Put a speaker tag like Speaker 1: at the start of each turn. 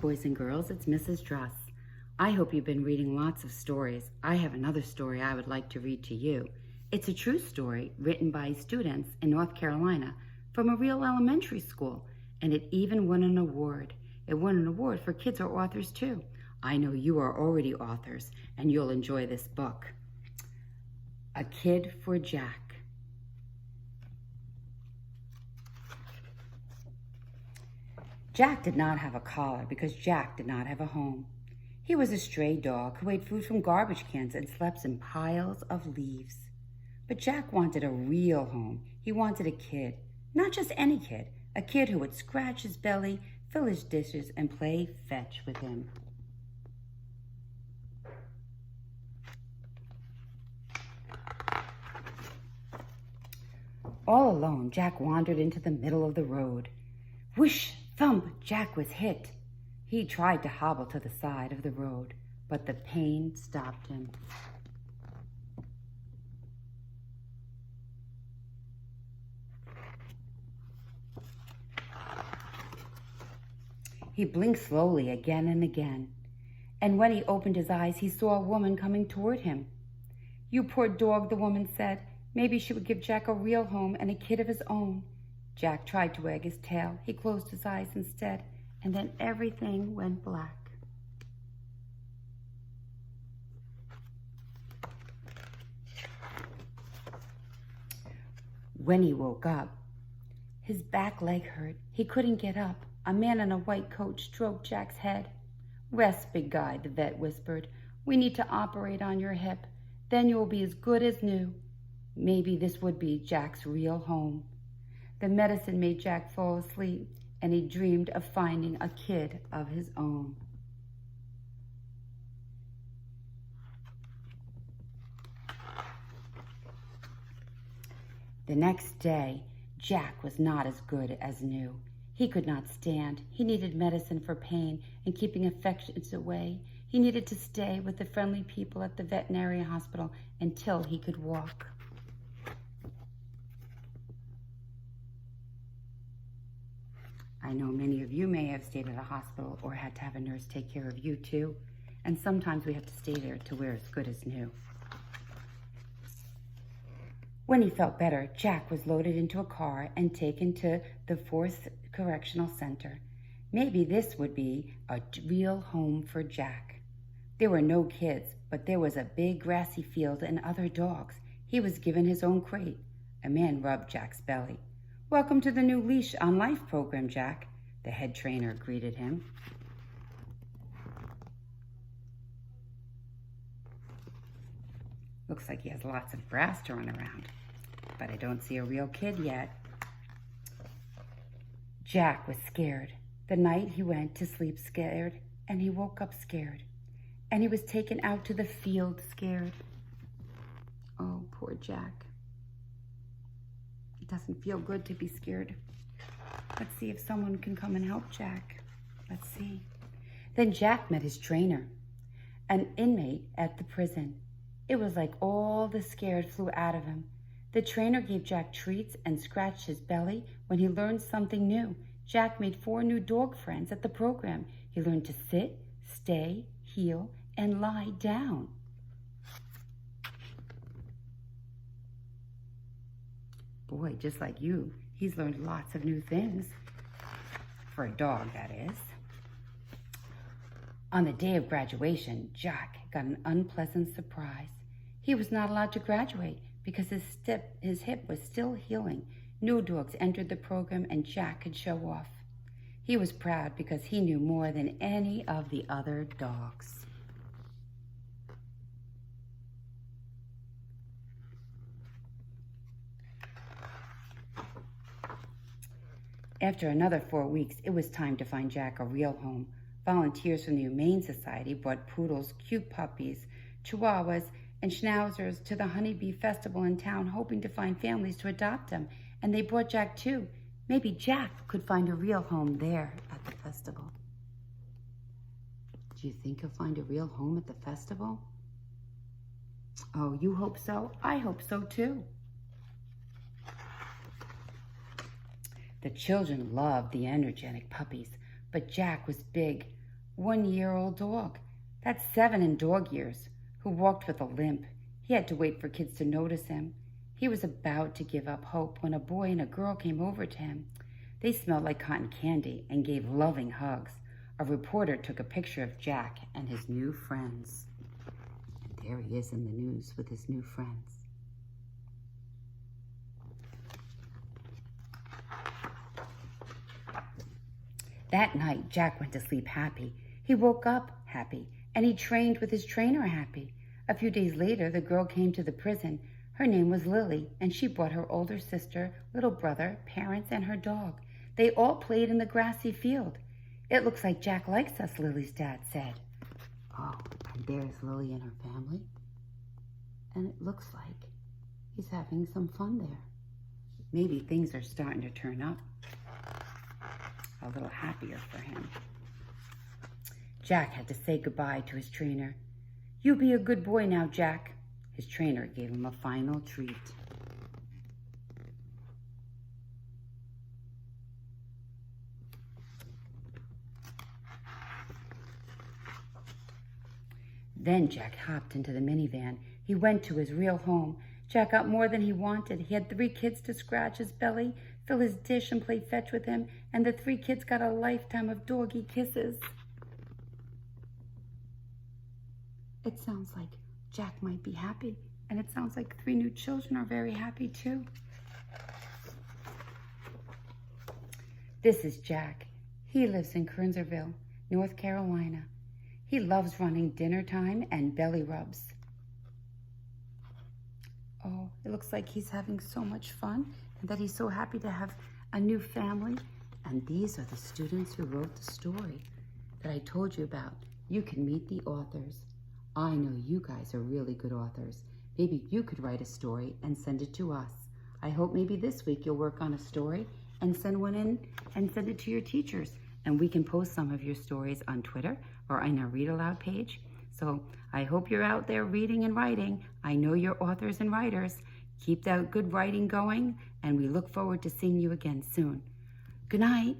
Speaker 1: boys and girls. It's Mrs. Dress. I hope you've been reading lots of stories. I have another story I would like to read to you. It's a true story written by students in North Carolina from a real elementary school, and it even won an award. It won an award for kids or authors too. I know you are already authors, and you'll enjoy this book. A Kid for Jack. Jack did not have a collar because Jack did not have a home. He was a stray dog who ate food from garbage cans and slept in piles of leaves. But Jack wanted a real home. He wanted a kid, not just any kid, a kid who would scratch his belly, fill his dishes, and play fetch with him. All alone, Jack wandered into the middle of the road. Whoosh! Thump! Jack was hit. He tried to hobble to the side of the road, but the pain stopped him. He blinked slowly again and again, and when he opened his eyes, he saw a woman coming toward him. "You poor dog," the woman said. "Maybe she would give Jack a real home and a kid of his own." Jack tried to wag his tail. He closed his eyes instead, and then everything went black. When he woke up, his back leg hurt. He couldn't get up. A man in a white coat stroked Jack's head. "Rest, big guy," the vet whispered. "We need to operate on your hip. Then you will be as good as new." Maybe this would be Jack's real home. The medicine made Jack fall asleep, and he dreamed of finding a kid of his own. The next day, Jack was not as good as new. He could not stand. He needed medicine for pain and keeping infections away. He needed to stay with the friendly people at the veterinary hospital until he could walk. I know many of you may have stayed at a hospital or had to have a nurse take care of you too, and sometimes we have to stay there till we're as good as new. When he felt better, Jack was loaded into a car and taken to the 4th Correctional Center. Maybe this would be a real home for Jack. There were no kids, but there was a big grassy field and other dogs. He was given his own crate. A man rubbed Jack's belly. "Welcome to the new Leash on Life program, Jack," the head trainer greeted him. Looks like he has lots of grass to run around, but I don't see a real kid yet. Jack was scared. The night he went to sleep scared, and he woke up scared, and he was taken out to the field scared. Oh, poor Jack. It doesn't feel good to be scared. Let's see if someone can come and help Jack. Let's see. Then Jack met his trainer, an inmate at the prison. It was like all the scared flew out of him. The trainer gave Jack treats and scratched his belly when he learned something new. Jack made 4 new dog friends at the program. He learned to sit, stay, heel, and lie down. Boy, just like you, he's learned lots of new things. For a dog, that is. On the day of graduation, Jack got an unpleasant surprise. He was not allowed to graduate because his hip was still healing. New dogs entered the program and Jack could show off. He was proud because he knew more than any of the other dogs. After another 4 weeks, it was time to find Jack a real home. Volunteers from the Humane Society brought poodles, cute puppies, chihuahuas, and schnauzers to the Honeybee Festival in town, hoping to find families to adopt them. And they brought Jack too. Maybe Jack could find a real home there at the festival. Do you think he'll find a real home at the festival? Oh, you hope so? I hope so too. The children loved the energetic puppies, but Jack was big. 1-year-old dog. That's 7 in dog years, who walked with a limp. He had to wait for kids to notice him. He was about to give up hope when a boy and a girl came over to him. They smelled like cotton candy and gave loving hugs. A reporter took a picture of Jack and his new friends. And there he is in the news with his new friends. That night, Jack went to sleep happy. He woke up happy, and he trained with his trainer happy. A few days later, the girl came to the prison. Her name was Lily, and she brought her older sister, little brother, parents, and her dog. They all played in the grassy field. It looks like Jack likes us, Lily's dad said. Oh, and there's Lily and her family. And it looks like he's having some fun there. Maybe things are starting to turn up. A little happier for him. Jack had to say goodbye to his trainer. You be a good boy now, Jack. His trainer gave him a final treat. Then Jack hopped into the minivan. He went to his real home. Jack got more than he wanted. He had 3 kids to scratch his belly, fill his dish, and play fetch with him, and the 3 kids got a lifetime of doggy kisses. It sounds like Jack might be happy, and it sounds like 3 new children are very happy too. This is Jack. He lives in Kernersville, North Carolina. He loves running dinner time and belly rubs. Oh, it looks like he's having so much fun and that he's so happy to have a new family. And these are the students who wrote the story that I told you about. You can meet the authors. I know you guys are really good authors. Maybe you could write a story and send it to us. I hope maybe this week you'll work on a story and send one in and send it to your teachers. And we can post some of your stories on Twitter or on our Read Aloud page. So I hope you're out there reading and writing. I know you're authors and writers. Keep that good writing going, and we look forward to seeing you again soon. Good night.